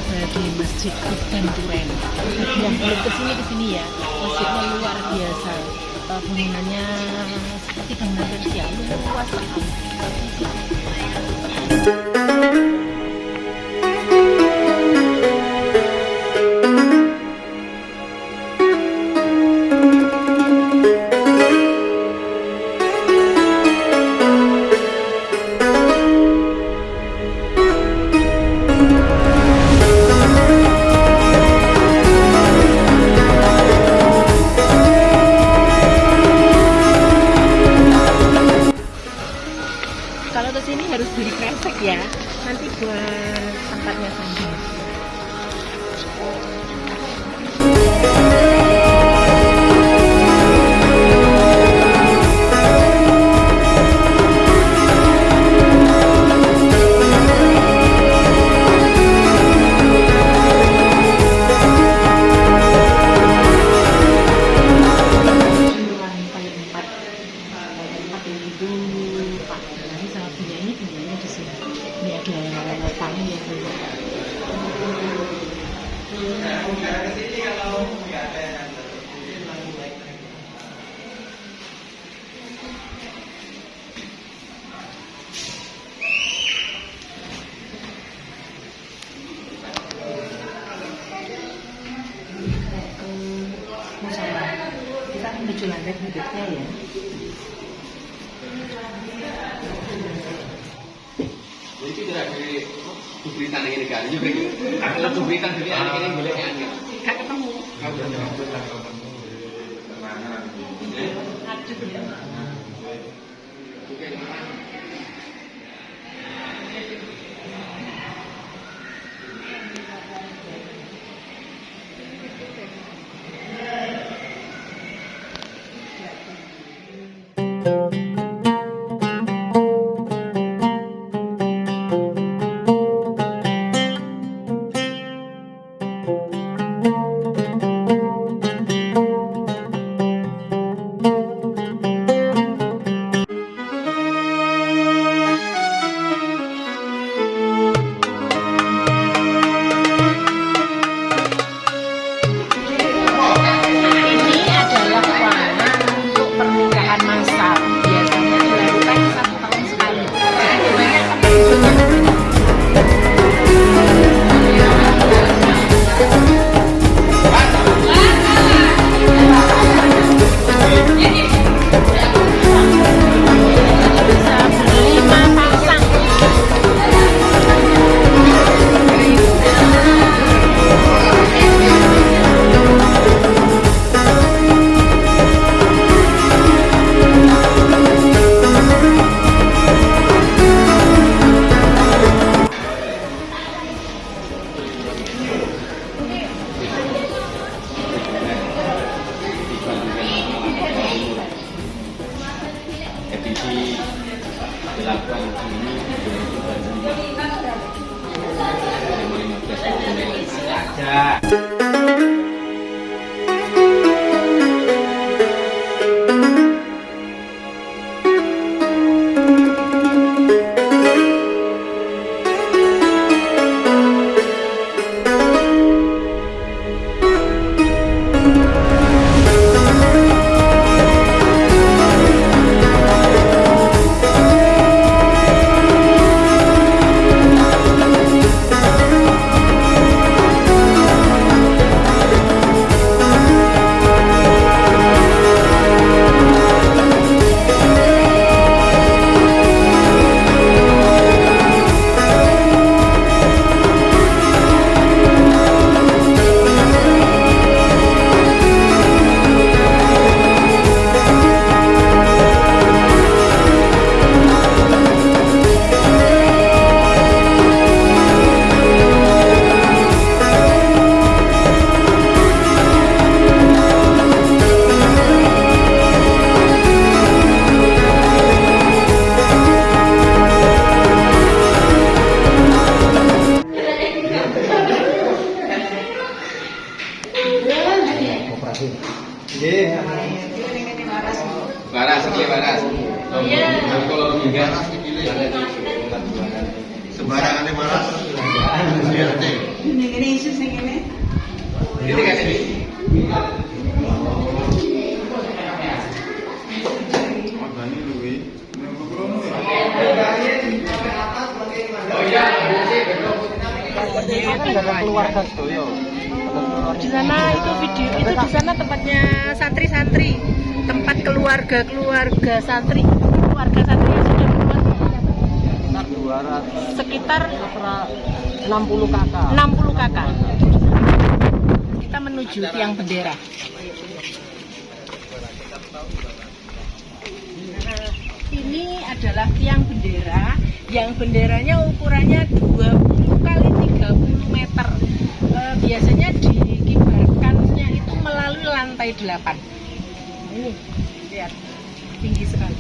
berada di Masjid Kristen Duren. Bagi yang belum kesini ya, masjidnya luar biasa. Bangunannya seperti bangunan Persia, luas sekali. Kalau ke sini harus beli kresek ya, nanti buat tempatnya sandal. Punyanya di sini. Ini ada tamu yang musola. Kita menuju lantai berikutnya ya. Itu tidak diberitaan ini kan, ini beri. Kalau diberitaan dari anak ini boleh kan? Kak ketemu. Edisi dilakukan ini ada. Baras, oke baras. Kalau enggak, sembarangan baras. Ini Yesus yang ini. Ini kan ini. Oh iya, keluarga sedoyo. Di sana itu video itu di sana tempatnya santri-santri, tempat keluarga santri yang sudah keluar sekitar 60 kakak. 60 kakak. Kita menuju tiang bendera. Ini adalah tiang bendera yang benderanya ukurannya 20 kali 30 meter. Biasanya dikibarkannya itu melalui lantai 8. Ini lihat tinggi sekali.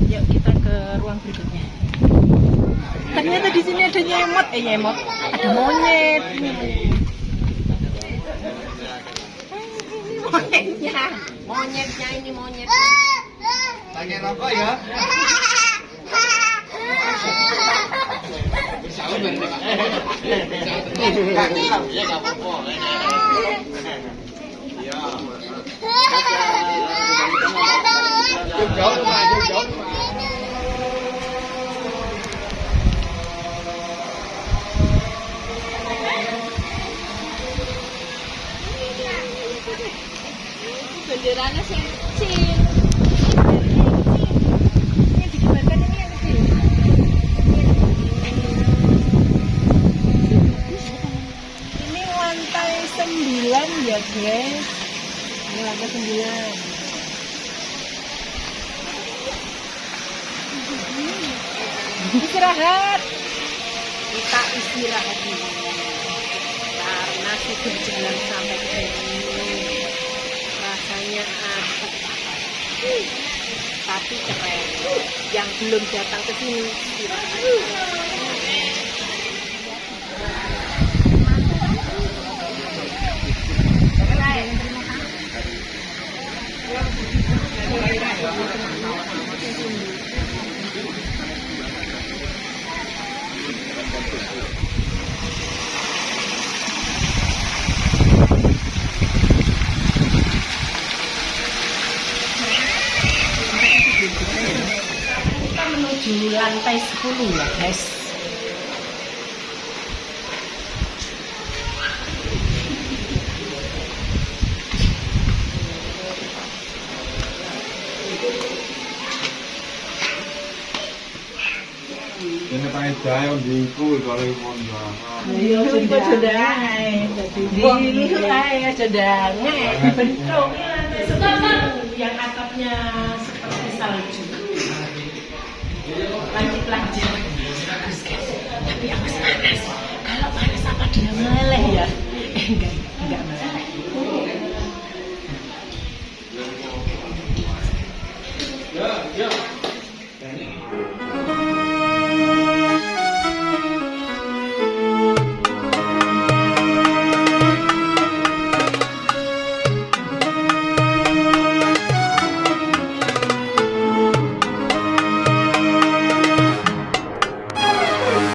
Yuk kita ke ruang berikutnya. Ternyata di sini ada nyemot, ada monyet. Monyetnya ini monyet. tanya rokok ya. Bersahur bareng Pak. Ya enggak apa-apa. Iya. Jauh, jauh. Benderanya yang kecil. Yang dikibarkan ini yang kecil. Ini lantai 9 ya guys. Ini lantai 9. Istirahat. Kita istirahat dulu. Karena sudah jalan sampai ke sini. Rasanya asik, tapi keren. Yang belum datang ke sini menuju lantai 10 ya guys. Ini pakai jahe diikul kalau mau Iya sudah. Di sedangnya dibentuk lantai 10 yang atapnya seperti salju. Lanjut. Tapi awas panas. Kalau panas apa dia meleleh ya? Enggak.